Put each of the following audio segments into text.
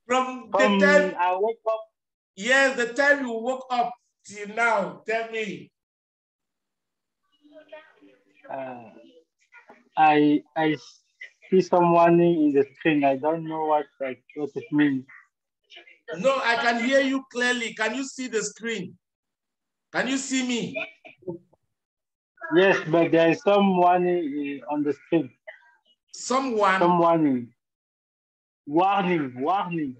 From the time I woke up. Yes, the time you woke up till now, tell me. I see someone in the screen. I don't know what it means. No, I can hear you clearly. Can you see the screen? Can you see me? Yes, but there is someone on the screen. Someone? Someone. Warning, warning.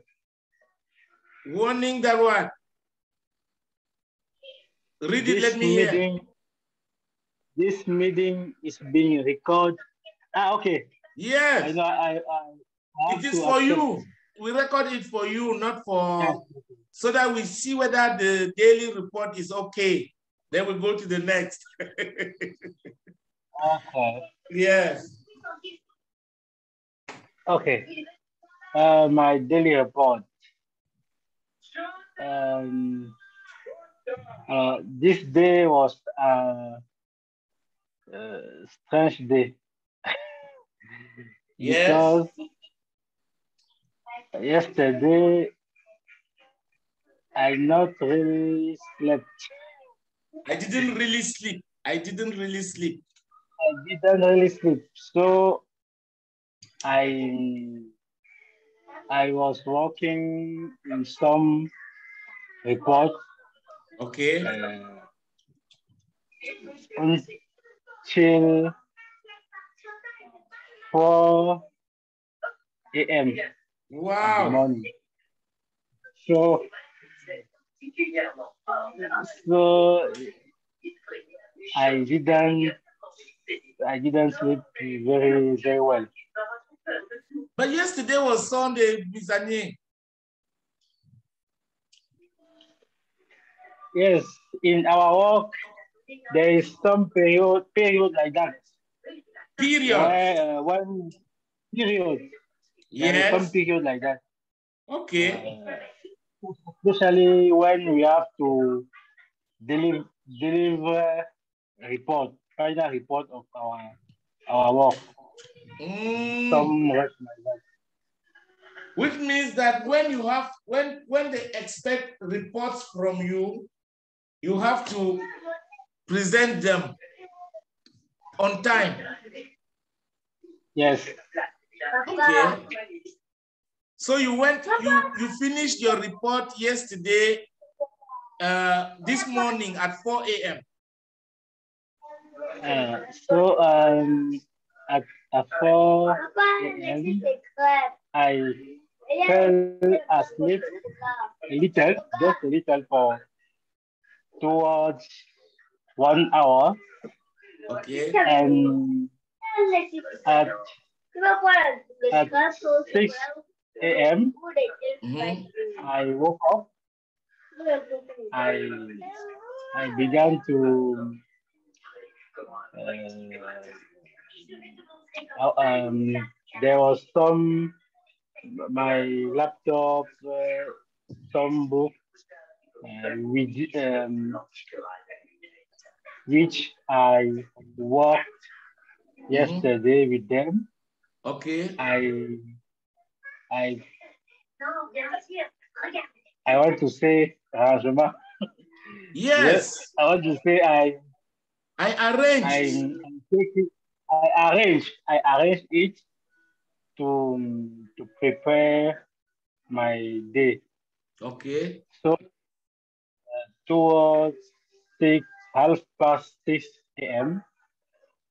Warning that what? Read it, let me hear. This meeting is being recorded. Okay. Yes. I know. It is for you. We record it for you, not for, so that we see whether the daily report is okay. Then we go to the next. Okay. Yes. Okay. My daily report. This day was a strange day. Because yesterday I not really slept. I didn't really sleep. I didn't really sleep. So I was working in some report. Okay. Until 4 a.m. Wow. in the morning. So I didn't sleep very well. But yesterday was Sunday, Mr. NIEE. Yes, in our work, there is some period like that. Period. One period. Yes. There is some period like that. Okay. Especially when we have to deliver report, final report of our work. Some rest like that. Which means that when you have when they expect reports from you, you have to present them on time. Yes. Okay. So you finished your report yesterday, this morning at 4 a.m. At 4 a.m. I fell asleep just a little for towards 1 hour. Okay. And at 6 a.m. I woke up. I began to there was my laptop, some book, which I worked yesterday with them. Okay. I want to say, yes. I want to say I arranged it to prepare my day. Okay. So towards 6:30 a.m.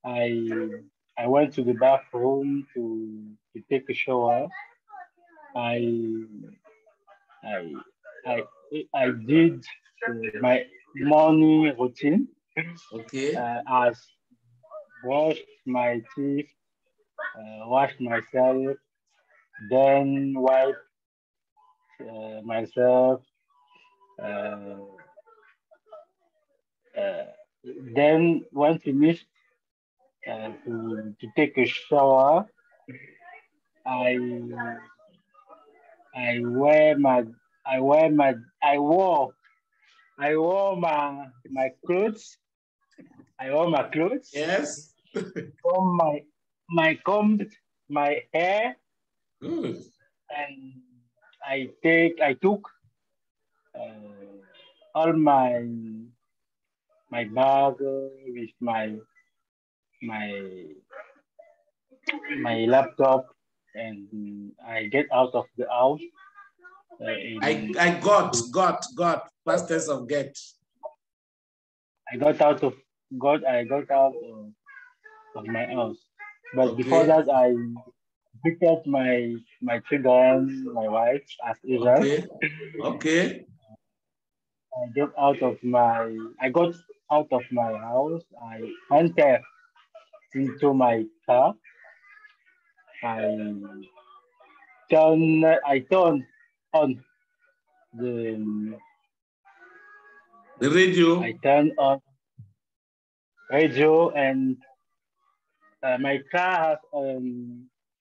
I went to the bathroom to take a shower. I did my morning routine. Okay. As wash my teeth, wash myself, then wipe myself, then when finished to take a shower, I wore my clothes. I wore my clothes. Yes. Combed my hair. Good. And I took all my bag with my my laptop, and I get out of the house. I got past tense of get. I got out of my house, but before that I picked up my children, my wife as usual. Okay. I got out of my house. I entered into my car. I turned on the radio. I turned on radio, and my car has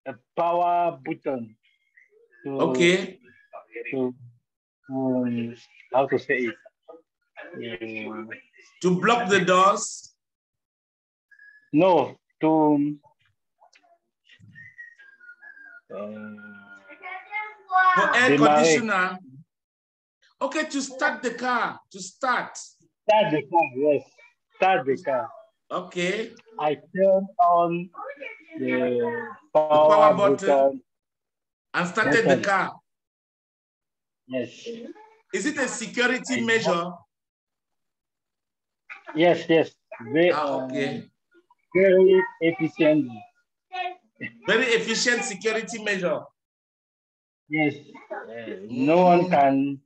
a power button to how to say it? To block the doors? No, to for air conditioner. Okay, to start the car. Start the car, yes. Start the car. Okay. I turn on the power button and started the car. Yes. Is it a security measure? Yes. Okay. Very efficient. Very efficient security measure. Yes. No one can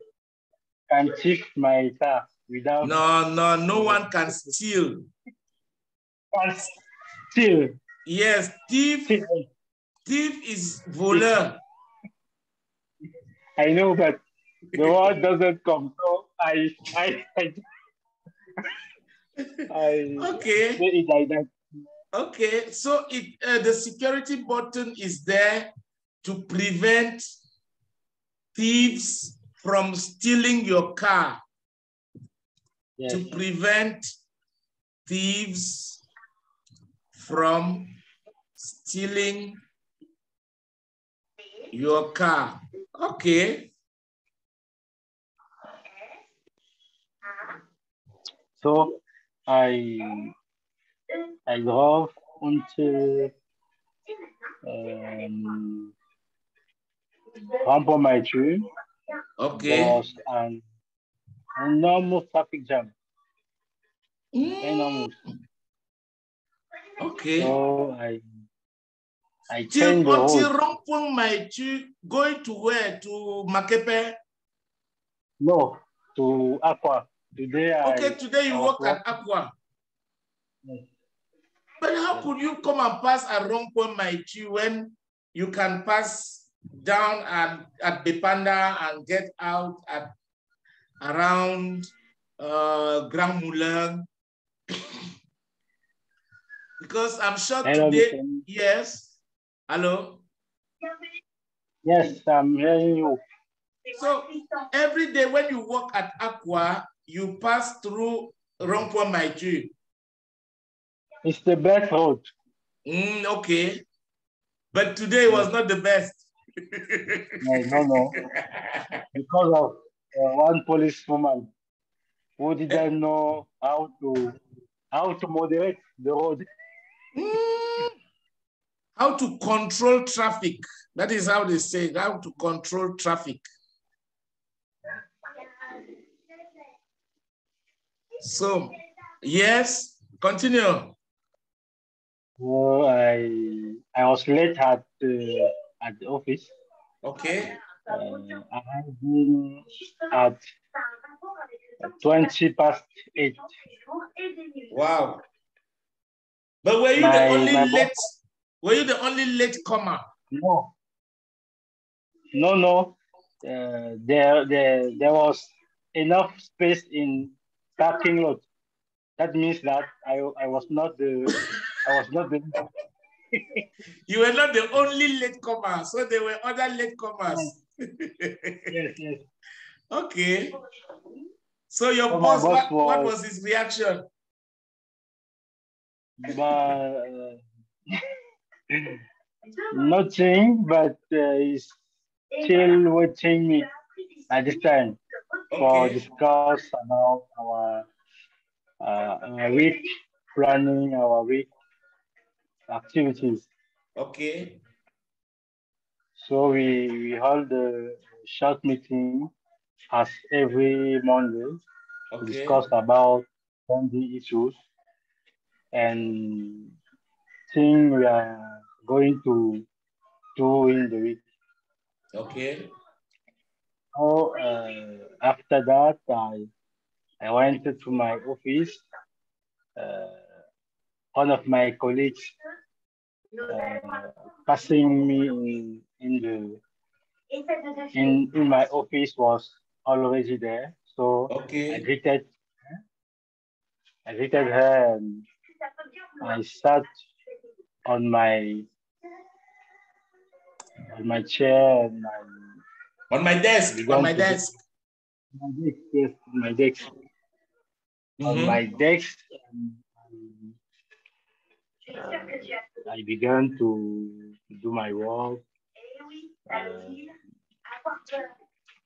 cheat my car without. No one can steal. Steal. Yes, thief is voleur. I know, but the word doesn't come, so I okay. say it like that. Okay, so the security button is there to prevent thieves from stealing your car. Yes. To prevent thieves from stealing your car. Okay. So I drove until my tree. Okay. There was an enormous traffic jam. Enormous. Okay. So I changed the road. Until going to where? To Makepe? No, to Aqua. Today today you work at Aqua. Yes. But how could you come and pass at Rompon Maichi when you can pass down at Bepanda and get out at around Grand Moulin? Because I'm sure today, yes. Hello? Yes, I'm hearing you. So every day when you walk at Aqua, you pass through Rompon Maichi. It's the best road. Okay. But today was not the best. No. Because of one policewoman who didn't know how to moderate the road. How to control traffic. That is how they say it, how to control traffic. So, yes, continue. Well, I was late at the office. Okay. I have been at 8:20. Wow. But were you the only late? Were you the only late comer? No. There was enough space in parking lot. That means that I was not the You were not the only late comer, so there were other late comers. Yes. Okay. So your boss, what was his reaction? But nothing, but still waiting me at this time for discuss about our week planning, our week activities. Okay. So we hold a short meeting as every Monday to discuss about the issues and things we are going to do in the week. Okay. So after that, I went to my office. One of my colleagues passing me in my office was already there. So I greeted her and I sat on my chair and on my desk. On my desk. Yes, on my desk. On my desk, I began to do my work.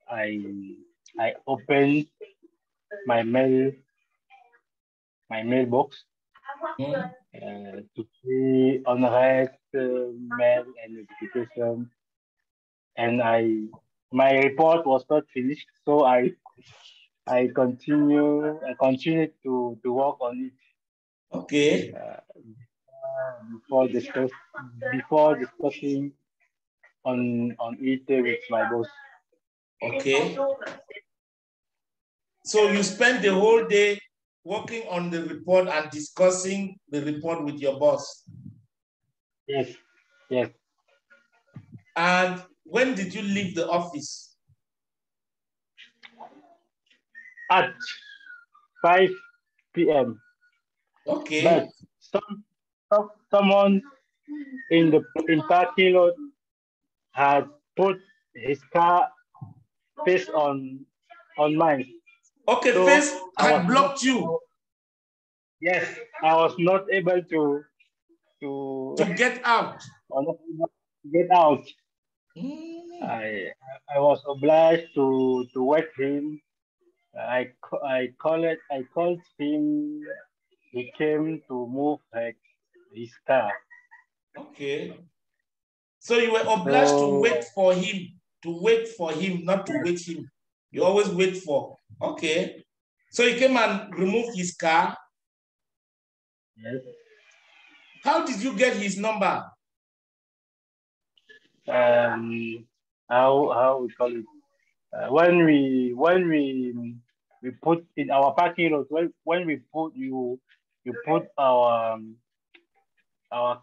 I opened my mailbox to see unread mail and notification, and my report was not finished, so I continued to work on it. Okay. Before discussing on it with my boss. Okay. So you spend the whole day working on the report and discussing the report with your boss? Yes. Yes. And when did you leave the office? At 5 p.m. Okay. But someone in parking lot had put his car face on mine. Okay, so face had blocked you. Yes, I was not able to get out. Get out. I was obliged to wait him. I called him. He came to move his car. Okay. So you were obliged to wait for him, not to wait him. You always wait for. Okay. So he came and removed his car. Yes. How did you get his number? How we call it? When we put in our parking lot, when we put you put our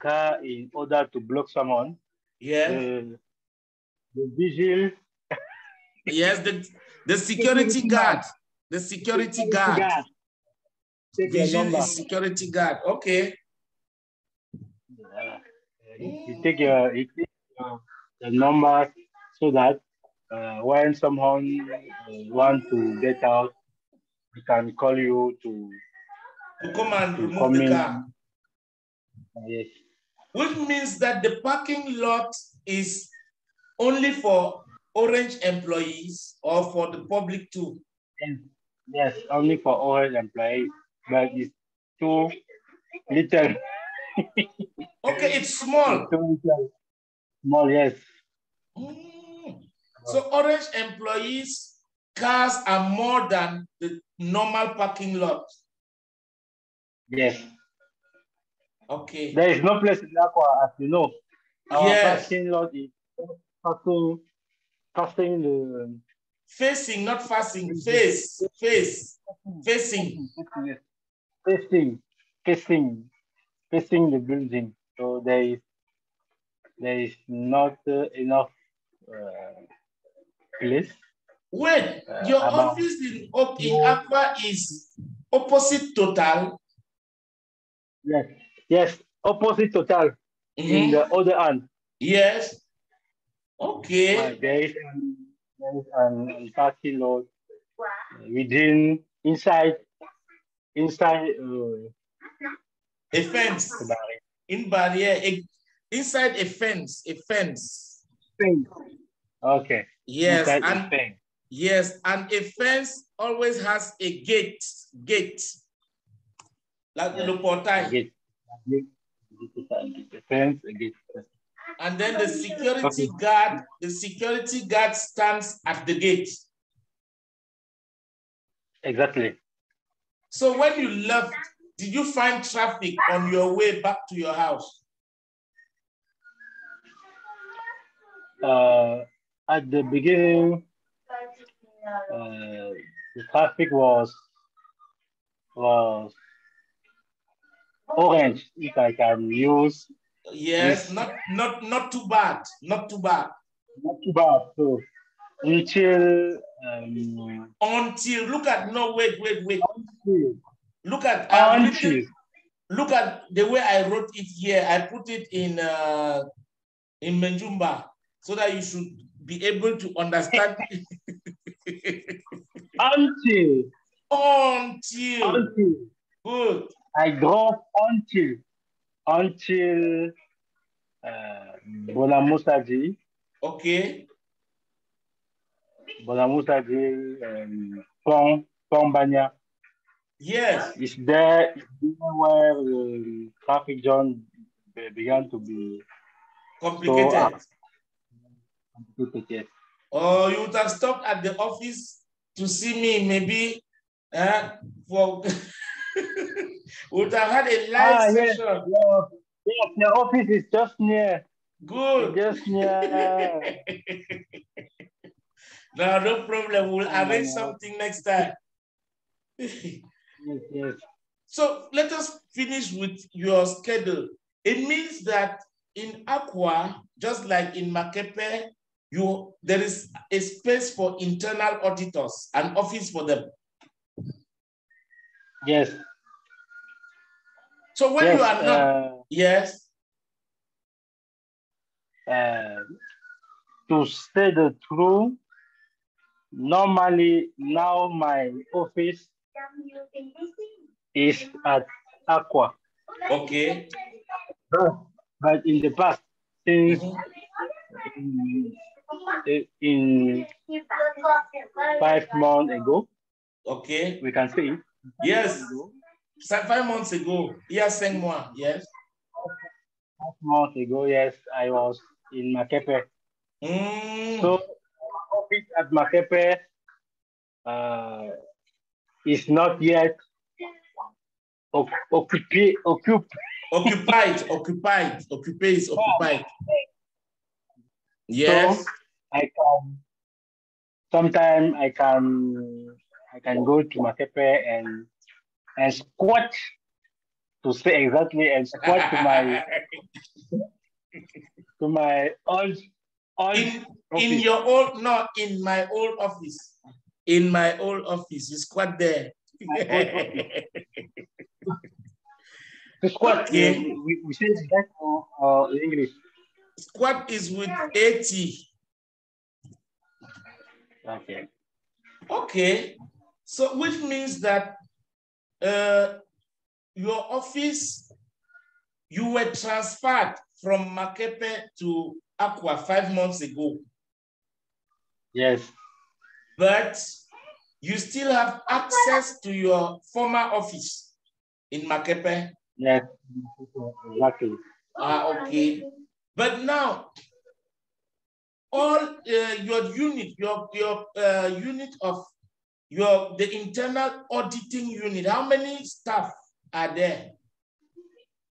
car in order to block someone. Yes. The vigil. Yes, the security guard. The security guard. Vigil is security guard. Okay. He take the number so that when someone want to get out, he can call you to come and remove the car. Yes. Which means that the parking lot is only for Orange employees or for the public too? Yes, only for Orange employees, but it's too little. Okay, it's small. It's too little. Small, yes. So Orange employees' cars are more than the normal parking lot? Yes. Okay. There is no place in Aqua, as you know. Our parking lot is facing the... Facing, not facing. Facing. Facing the building. So there is not enough place. Wait, your office in Aqua is opposite Total? Yes, opposite Total. In the other end. Yes. Okay. There is an parking lot inside a fence. In barrier, inside a fence. Okay. Yes, Inside and a fence. yes, and a fence always has a gate, like the portal. Gate. A fence, a gate. And then the Okay. security guard stands at the gate. Exactly. So when you left, did you find traffic on your way back to your house? At the beginning, the traffic was orange, if I can use Yes, this. not too bad, not too bad. Not too bad. So until Until look at no wait. until Look at until look at the way I wrote it here. I put it in Menjumba so that you should be able to understand. until Good. I drove until Bonamusaji. Okay. Bonamusaji Pong Yes. It's there where the traffic jam began to be Complicated. so complicated. Or you would have stopped at the office to see me, maybe for would have had a live session. Yes, your office is just near. Good. Just near. No problem. We'll arrange something next time. Yes. So let us finish with your schedule. It means that in Aqua, just like in Makepe, there is a space for internal auditors, an office for them. Yes. So when you are not, yes. To say the truth, normally now my office is at Aqua. Okay. But in the past, since in 5 months ago, okay, we can say yes, 5 months ago, yes, 5 months, yes. 5 months ago, yes, I was in Makepe. So office at Makepe is not yet occupied. Yes. So sometimes I can go to Makepe and squat, to say exactly, and squat to my old in office. your old, no, in my old office. In my old office, you squat there. To squat, okay. We say that in English. Squat is with 80. Okay. Okay. So which means that your office, you were transferred from Makepe to Aqua 5 months ago. Yes. But you still have access to your former office in Makepe. Yes, exactly. Okay. But now, all your unit, your unit of the internal auditing unit, how many staff are there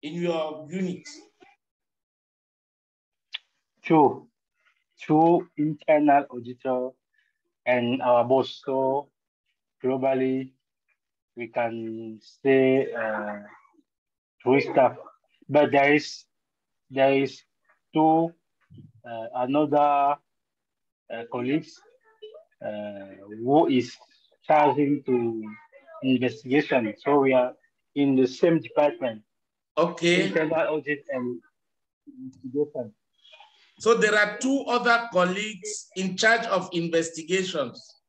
in your unit? Two internal auditor and our boss. So globally, we can say 3 staff. But there is two another colleagues who is charging to investigation. So we are in the same department. Okay. Internal audit and investigation. So there are 2 other colleagues in charge of investigations.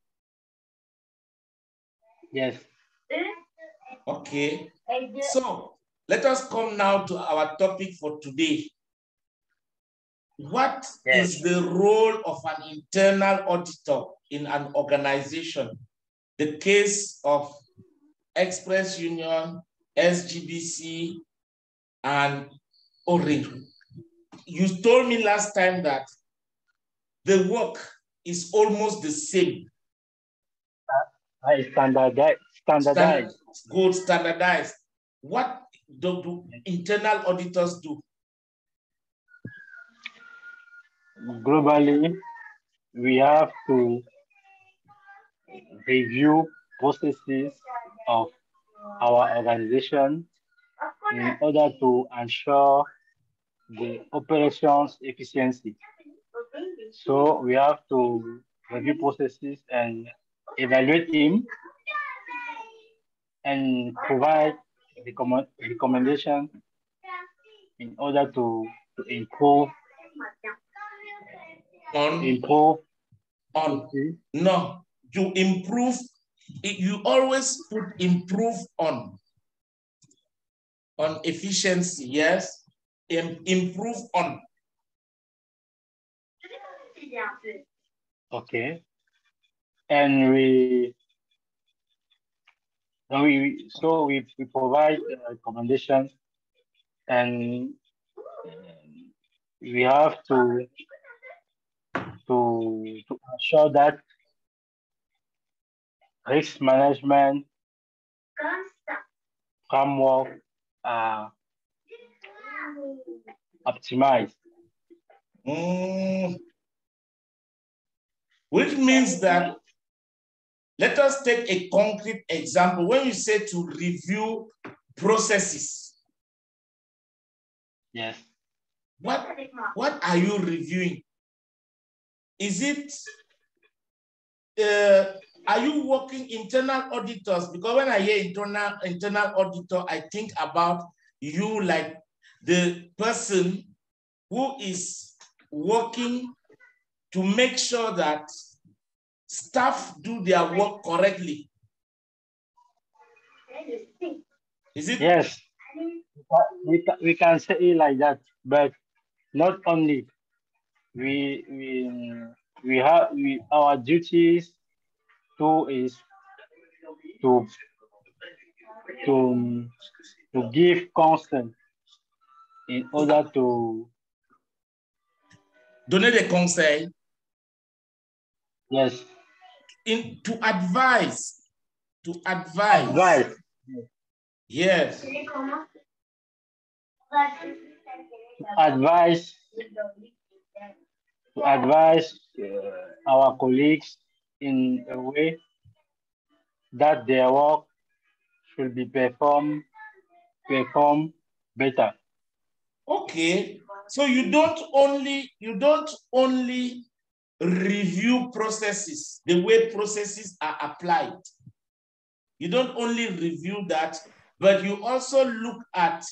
Yes. Okay. So let us come now to our topic for today. what Yes. is the role of an internal auditor in an organization? The case of Express Union, SGBC, and Orange. You told me last time that the work is almost the same. Standardized. Good, standardized. What do internal auditors do? Globally, we have to review processes of our organization in order to ensure the operations efficiency. So we have to review processes and evaluate them and provide recommendation in order to improve No, you improve. You always put improve on efficiency. Yes, improve on. Okay, and we provide recommendations, and we have to ensure that risk management framework are optimized. Which means that, let us take a concrete example. When you say to review processes, yes, what are you reviewing? Is it, are you working internal auditors? Because when I hear internal auditor, I think about you like the person who is working to make sure that staff do their work correctly. Is it? Yes, we can say it like that, but not only. Our duties too is to give consent in order to donner des conseils. Yes. To advise. To advise. Yes. To advise our colleagues in a way that their work should be performed better. Okay. So you don't only review processes, the way processes are applied. You don't only review that, but you also look at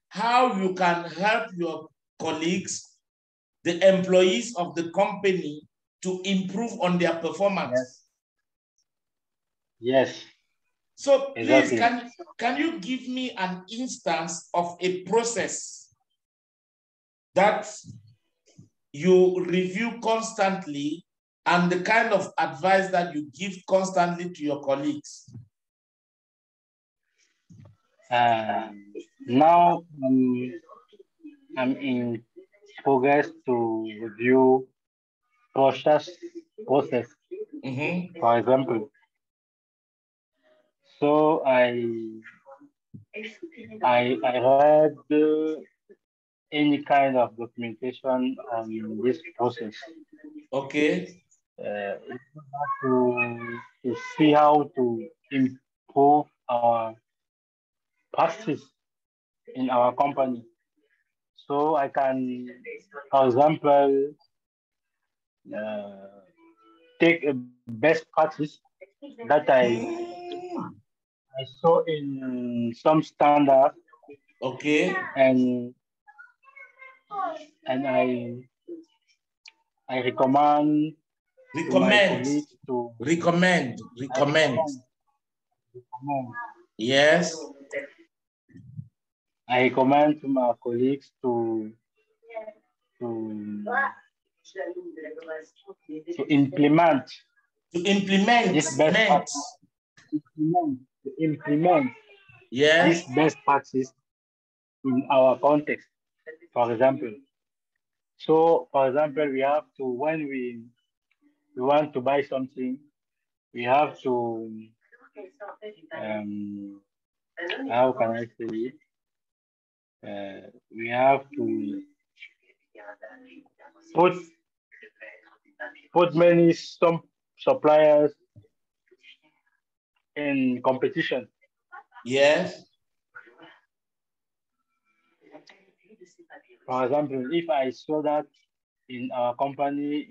how you can help your colleagues, the employees of the company, to improve on their performance. Yes. So exactly. Please, can you give me an instance of a process that you review constantly and the kind of advice that you give constantly to your colleagues? Now I'm in progress to review process. Mm-hmm. For example, so I read any kind of documentation on this process. Okay. To see how to improve our practice in our company. So I can, for example, take a best practice that I saw in some standard. Okay. And I recommend to my colleagues to recommend. Yes. I recommend to my colleagues to implement this best practice. To implement Yes. this best practice in our context. For example, we have to, when we want to buy something, we have to how can I say it? We have to put some suppliers in competition. Yes. For example, if I saw that in our company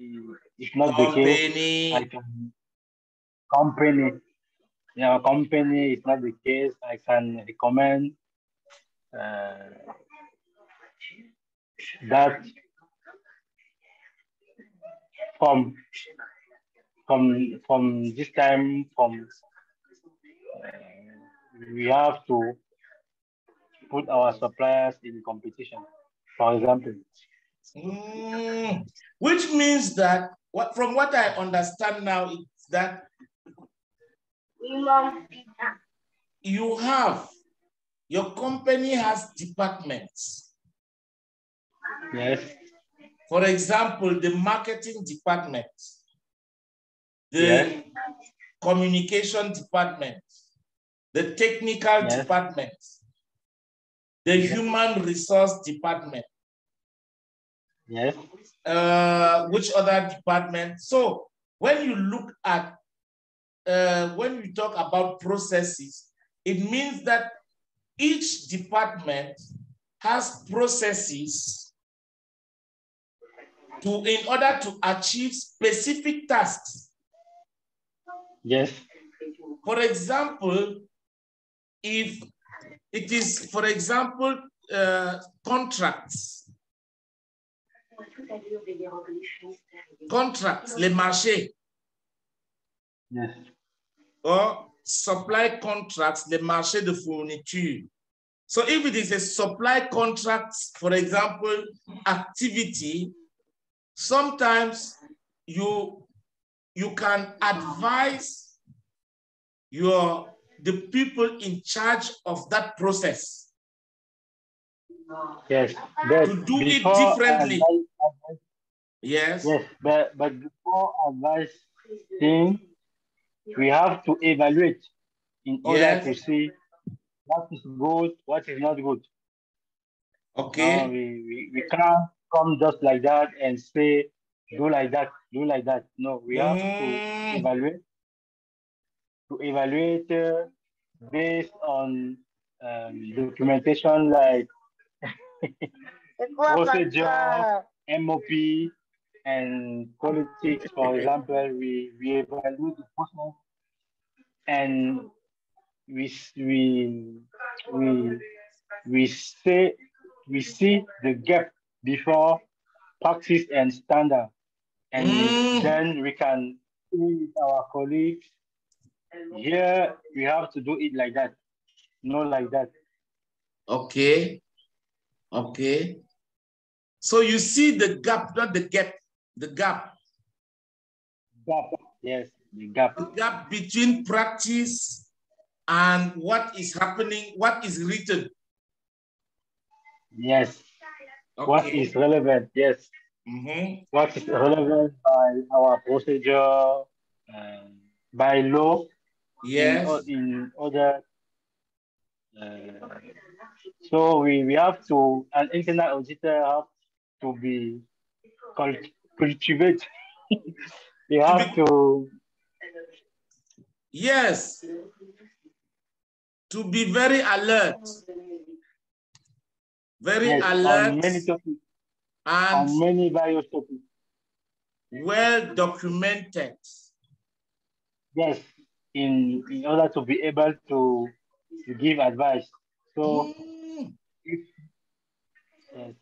it's not the case, I can in our company it's not the case, I can recommend that from this time we have to put our suppliers in competition, for example. Which means that from what I understand now is that your company has departments. Yes. For example, the marketing department, the communication department, the technical department, the human resource department. Yes. Which other department? So when you look at, when we talk about processes, it means that each department has processes in order to achieve specific tasks. Yes. For example, if it is, for example, contracts, les marchés. Yes. Or supply contracts, les marchés de fourniture. So if it is a supply contracts, for example, activity, sometimes you can advise the people in charge of that process. Yes. To do it differently. Yes. Yes, but before advising, we have to evaluate in order to see what is good, what is not good. Okay. No, we can't come just like that and say, do like that, do like that. No, we have to evaluate based on documentation like procedure, MOP, and politics. For example, we evaluate the process and we see the gap before practice and standard, and then we can see with our colleagues. Here we have to do it like that, not like that. Okay. Okay. So you see the gap, not the gap, the gap. Gap, yes, the gap. The gap between practice and what is happening, what is written. Yes. Okay. What is relevant, yes. What is relevant by our procedure, by law, yes. in other. So we have to, an internal auditor have to be cultivate. They have to. Yes. To be very alert. Very alert. On many topics. And on many various topics. Well documented. Yes, in order to be able to give advice. So, yes.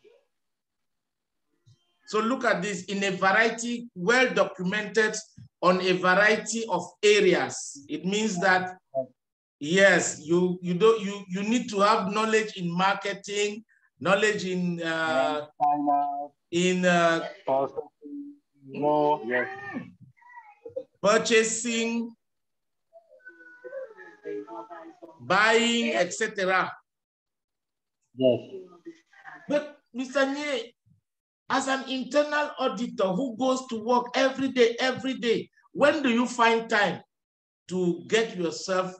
So look at this, in a variety, well documented on a variety of areas. It means that, yes, you need to have knowledge in marketing, knowledge in in no, yes. purchasing, buying, etc. Yes. But Mr. NIEE, as an internal auditor who goes to work every day, when do you find time to get yourself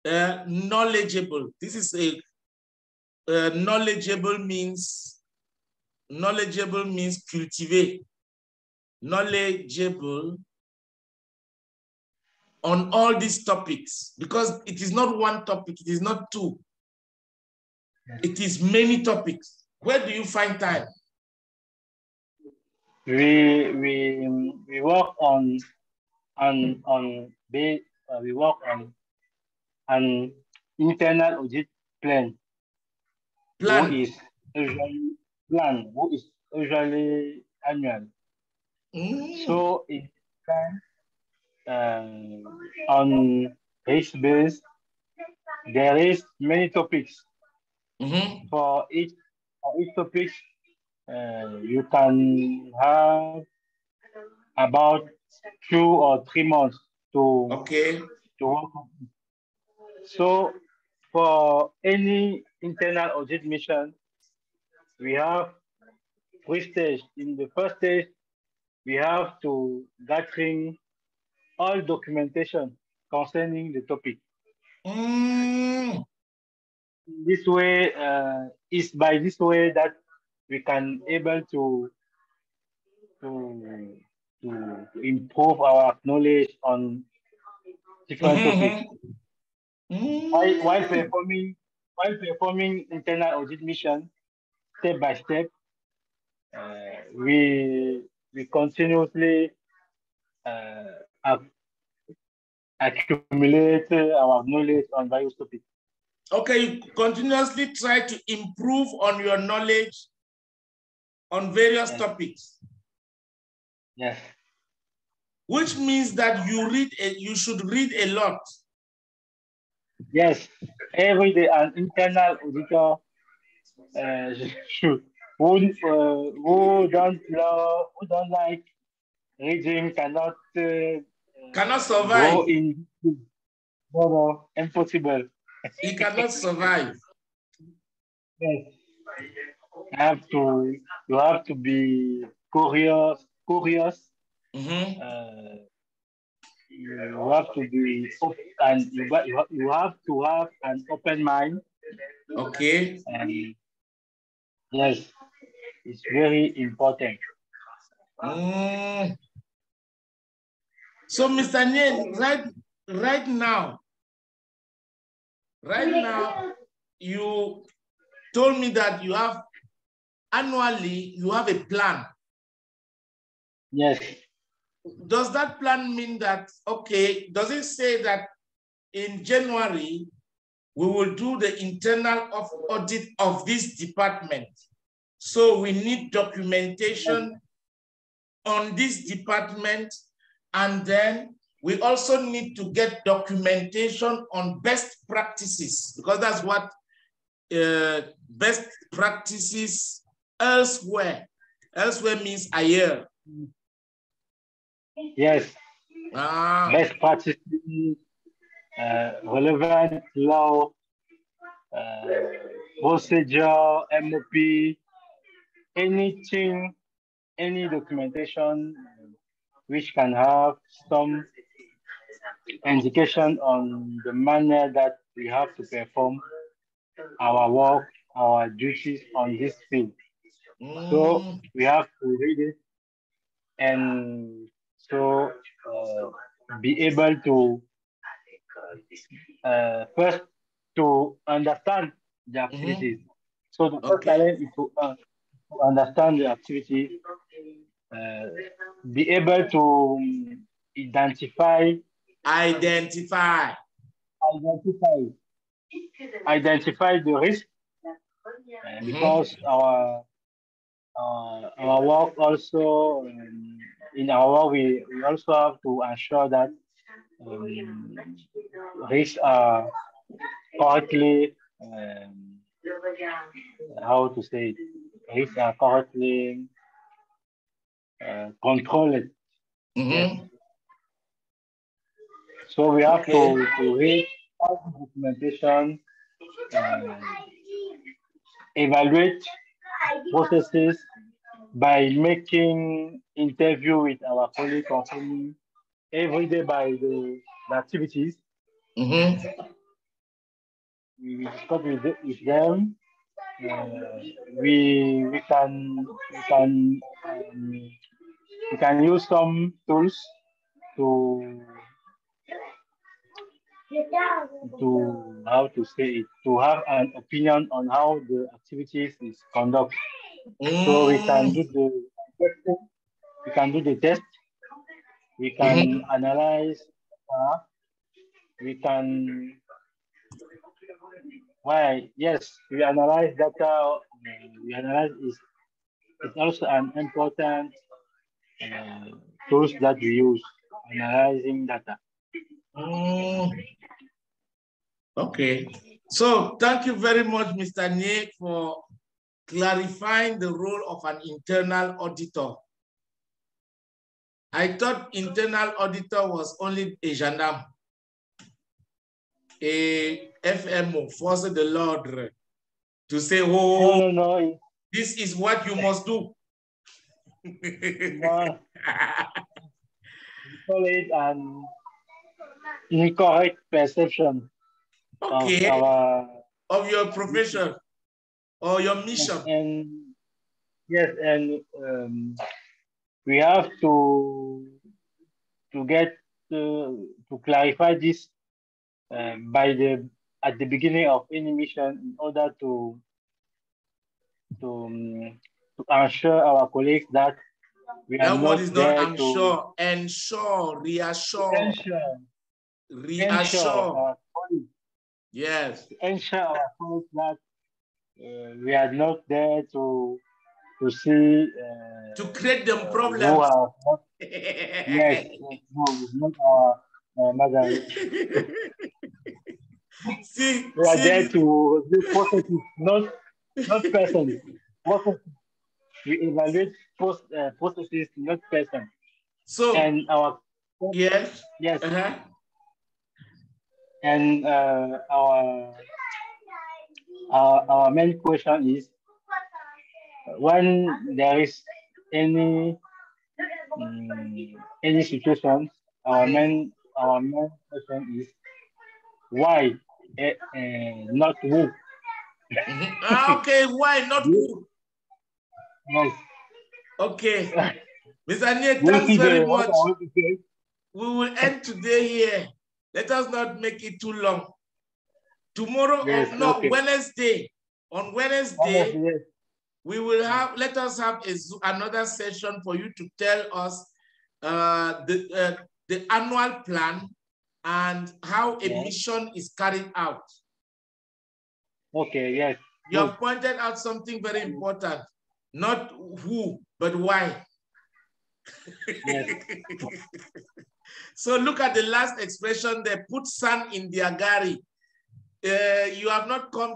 knowledgeable? This is knowledgeable means cultivate. Knowledgeable on all these topics, because it is not one topic, it is not two. It is many topics. Where do you find time? We work on we work on an internal audit plan. Who is usually annual. So it can on each base there is many topics. For each topic you can have about 2 or 3 months to work on. So for any internal audit mission, we have 3 stages. In the first stage, we have to gathering all documentation concerning the topic. This way, is by this way that we can able to improve our knowledge on different topics. While performing internal audit mission, step by step, we continuously accumulate our knowledge on various topics. Okay, you continuously try to improve on your knowledge on various topics. Yes. Which means that you should read a lot. Yes, every day an internal auditor should. Who don't like reading cannot survive. Go in. No, impossible. He cannot survive. Yes. You have to be curious. You have to be and you have to have an open mind. Okay. And yes, it's very important. So, Mr. NIEE, right now, you told me that you have annually, you have a plan. Yes. Does that plan mean that, okay, does it say that in January, we will do the internal audit of this department? So we need documentation on this department, and then we also need to get documentation on best practices, because that's what best practices elsewhere. Elsewhere means a year. Yes. Best practices, relevant law, procedure, MOP, anything, any documentation which can have some indication on the manner that we have to perform our work, our duties on this field. So we have to read it and so be able to first to understand the activities. So the first challenge is to understand the activity, be able to identify the risk, because our work also in our work we also have to ensure that risks are correctly how to say it, risks are correctly control it. Mm-hmm. Yes. So we have to read all the documentation, evaluate processes by making interview with our colleagues concerning every day by the activities. Mm-hmm. We discuss with them. We can use some tools to how to say it, to have an opinion on how the activities is conducted. So we can do the test, we can analyze, we can we analyze data. We analyze is it's also an important tools that we use analyzing data. Okay. So thank you very much, Mr. NIEE, for clarifying the role of an internal auditor. I thought internal auditor was only a gendarme, a FMO, force de l'ordre, to say, oh, no. This is what you must do. No. We call it an incorrect perception of your profession or your mission. And we have to get to clarify this at the beginning of any mission in order to assure our colleagues that we are that not word is there not to ensure, reassure. Ensure our colleagues. Yes. Ensure our colleagues that we are not there to see to create them problems. Yes, no, not our mother. We are there to do processes, not persons. We evaluate processes, not persons. So and our yes. And our main question is when there is any situation, our main question is why not who. Okay, why not who? Yes. Okay. Mr. NIEE, thanks very much. We will end today here. Let us not make it too long. Tomorrow, Wednesday. On Wednesday, we will have, let us have another session for you to tell us the annual plan and how a mission is carried out. Okay, yes. You have pointed out something very important. Not who, but why. Yes. So look at the last expression, they put sand in their gari. You have not come